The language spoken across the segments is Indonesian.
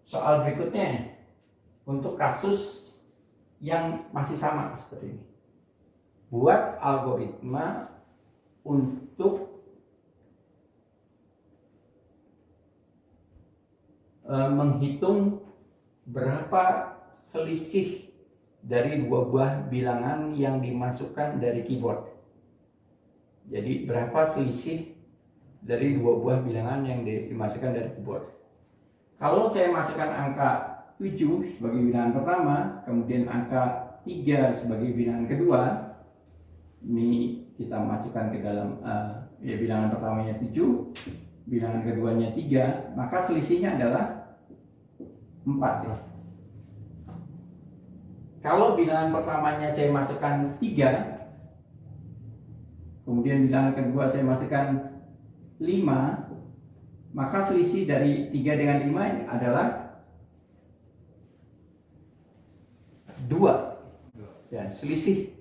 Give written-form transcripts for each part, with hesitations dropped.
Soal berikutnya untuk kasus yang masih sama seperti ini. Buat algoritma untuk menghitung berapa selisih dari dua buah bilangan yang dimasukkan dari keyboard. Jadi berapa selisih dari dua buah bilangan yang dimasukkan dari keyboard. Kalau saya masukkan angka 7 sebagai bilangan pertama, kemudian angka 3 sebagai bilangan kedua, ini kita masukkan ke dalam bilangan pertamanya 7, bilangan keduanya 3, maka selisihnya adalah 4 ya. Kalau bilangan pertamanya saya masukkan 3, kemudian bilangan kedua saya masukkan 5, maka selisih dari 3 dengan 5 adalah 2. Ya, selisih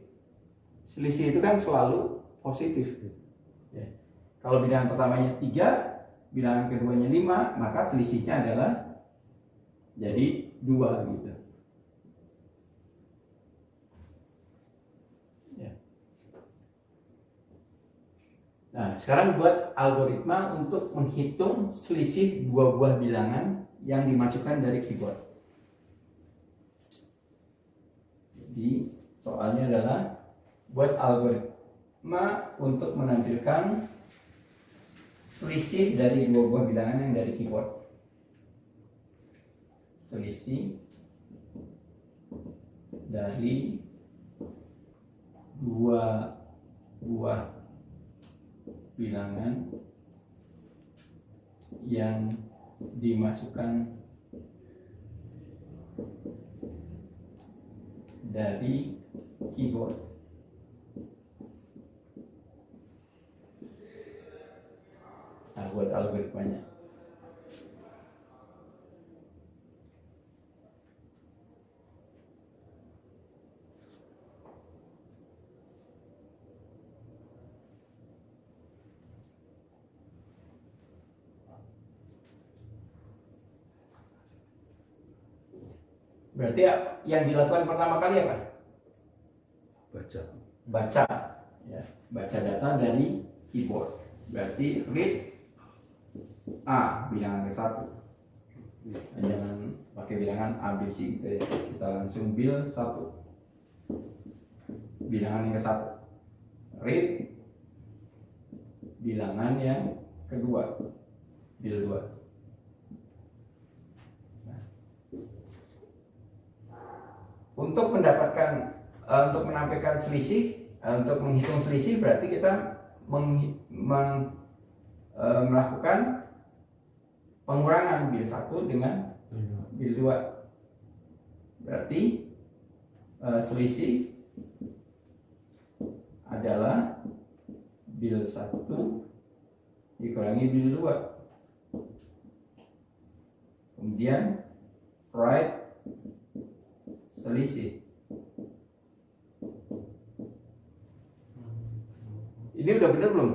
itu kan selalu positif. Ya. Kalau bilangan pertamanya 3, bilangan keduanya 5, maka selisihnya adalah jadi 2 gitu. Nah, sekarang buat algoritma untuk menghitung selisih dua buah bilangan yang dimasukkan dari keyboard. Jadi, soalnya adalah buat algoritma untuk menampilkan selisih dari dua buah bilangan yang dari keyboard. Selisih dari dua buah bilangan yang dimasukkan dari keyboard. Nah, buat algoritmanya. Berarti yang dilakukan pertama kali apa? Baca ya, baca data dari keyboard. Berarti read A, bilangan ke-1. Jangan pakai bilangan A, B, C gitu ya. Kita langsung bil 1, bilangan yang ke-1. Read bilangan yang kedua, bil 2. Untuk mendapatkan untuk menampilkan selisih, untuk menghitung selisih berarti kita melakukan pengurangan bil 1 dengan bil 2. Berarti selisih adalah bil 1 dikurangi bil 2. Kemudian write selisih. Ini udah benar belum?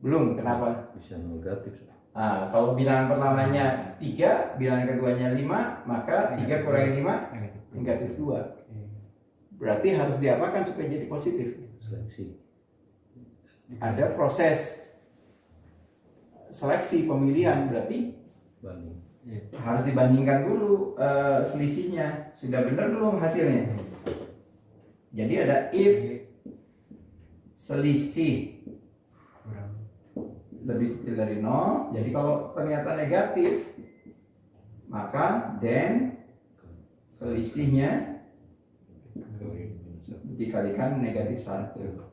Belum. Kenapa? Bisa negatif. Nah, kalau bilangan pertamanya 3, bilangan keduanya 5, maka 3 kurangi 5 negatif 2. Berarti harus diapakan supaya jadi positif? Seleksi. Ada proses seleksi pemilihan, berarti Banding. harus dibandingkan dulu selisihnya. Sudah benar belum hasilnya? Jadi ada if selisih lebih kecil dari 0. Jadi kalau ternyata negatif, maka then selisihnya dikalikan negatif 1.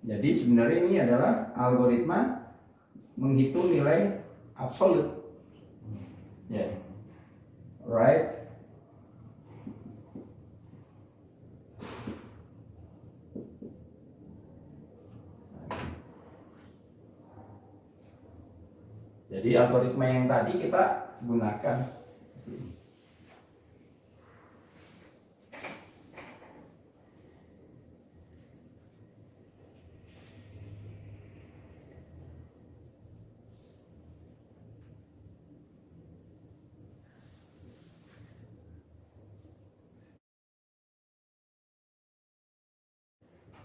Jadi sebenarnya ini adalah algoritma menghitung nilai absolut. Ya. Right. Jadi algoritma yang tadi kita gunakan.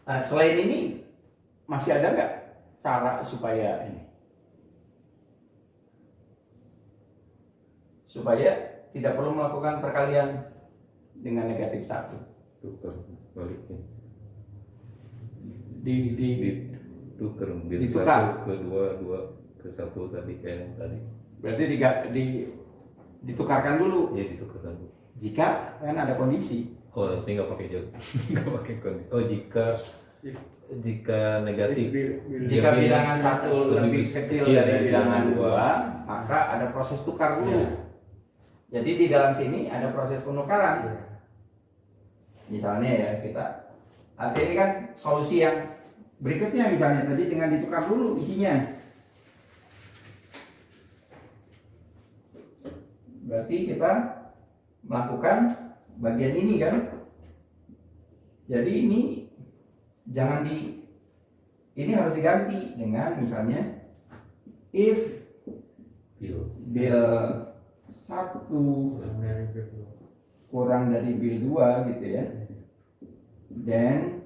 Nah, selain ini masih ada nggak cara supaya ini, supaya tidak perlu melakukan perkalian dengan negatif 1? Tukar balikin. Di Tukar bil ditukar. 1 ke 2 ke 1 tadi kayak yang tadi. Berarti ditukarkan dulu. Ya ditukar dulu. Jika kan ada kondisi. Oh, tapi nggak pakai jauh. Nggak pakai kondisi. Oh, jika negatif. Jika bilangan 1 lebih kecil dari bilangan 2, maka ada proses tukar dulu. Ya. Jadi di dalam sini ada proses penukaran. Misalnya ya kita, artinya ini kan solusi yang berikutnya, misalnya tadi dengan ditukar dulu isinya. Berarti kita melakukan bagian ini kan. Jadi ini jangan ini harus diganti dengan misalnya if bil 1 kurang dari bil 2 gitu ya, dan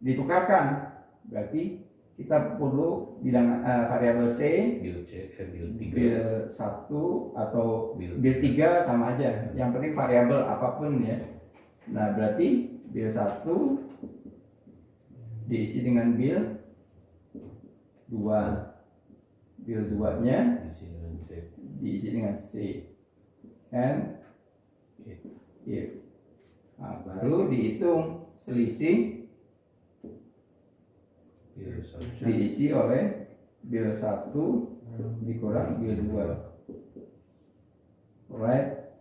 ditukarkan, berarti kita perlu bilang variabel C bil 3 bil 1 atau bil bil 3 sama aja, yang penting variabel apapun ya. Nah berarti bil 1 diisi dengan bil 2, bil 2 nya diisi dengan C, and if. Nah, baru dihitung selisih diisi oleh bil 1 dikurang bil 2. Right?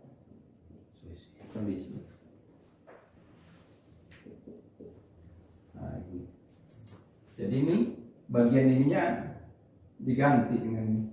Selisih. Nah, ini. Jadi ini bagian ininya diganti dengan ini.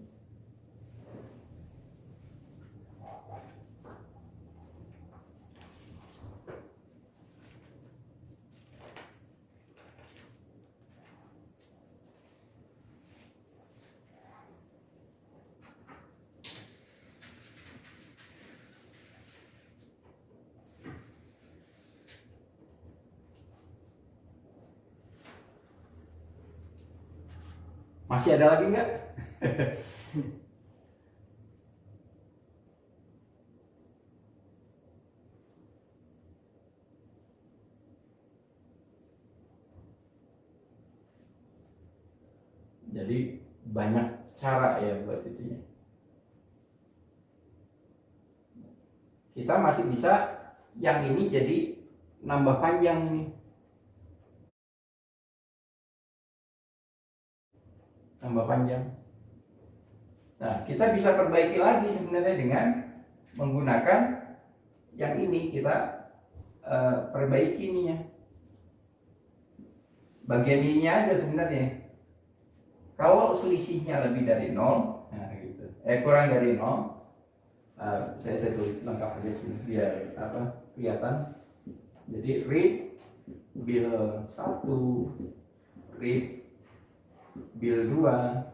Masih ada lagi nggak? Jadi banyak cara ya buat itunya. Kita masih bisa yang ini jadi nambah panjang nih. Tambah panjang. Nah, kita bisa perbaiki lagi sebenarnya dengan menggunakan yang ini, kita perbaiki ininya. Bagian ininya aja sebenarnya. Kalau selisihnya lebih dari 0, nah gitu. Kurang dari 0, saya tulis lengkap aja sini biar kelihatan. Jadi read bil 1, read bil 2,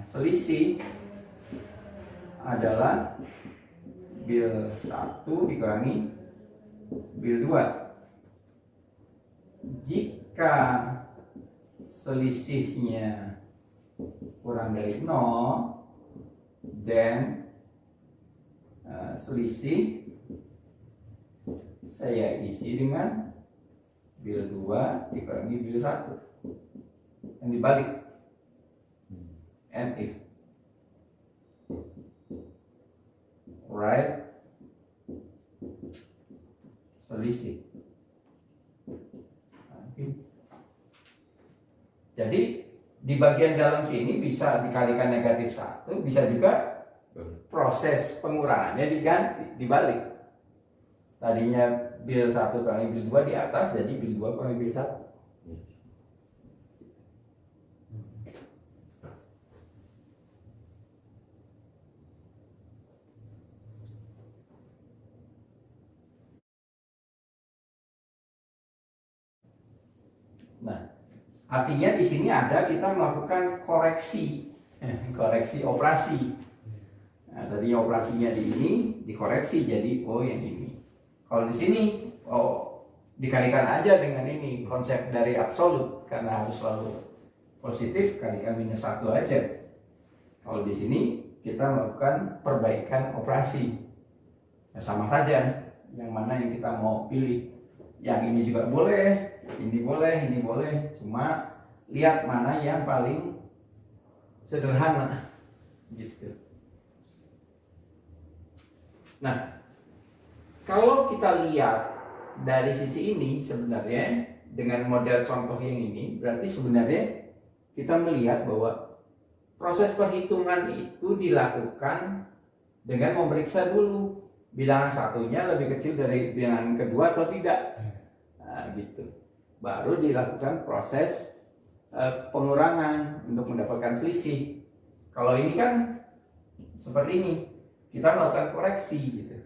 selisih adalah bil 1 dikurangi bil 2. Jika selisihnya kurang dari 0, dan selisih saya isi dengan bil 2 dikurangi bil 1. Yang dibalik, and if. Right? Selisih. Jadi di bagian dalam sini bisa dikalikan negatif 1, bisa juga proses pengurangannya diganti, dibalik. Tadinya bil 1 kurangi bil 2 di atas, jadi bil 2 kurangi bil 1. Nah, artinya di sini ada kita melakukan koreksi, koreksi operasi. Nah, tadinya operasinya di ini dikoreksi jadi yang ini. Kalau di sini dikalikan aja dengan ini konsep dari absolut, karena harus selalu positif, kalikan minus 1 aja. Kalau di sini kita melakukan perbaikan operasi, ya sama saja yang mana yang kita mau pilih. Yang ini juga boleh, ini boleh, cuma lihat mana yang paling sederhana gitu. Nah, kalau kita lihat dari sisi ini sebenarnya dengan model contoh yang ini, berarti sebenarnya kita melihat bahwa proses perhitungan itu dilakukan dengan memeriksa dulu bilangan satunya lebih kecil dari bilangan kedua atau tidak. Nah, gitu. Baru dilakukan proses pengurangan untuk mendapatkan selisih. Kalau ini kan seperti ini, kita melakukan koreksi gitu.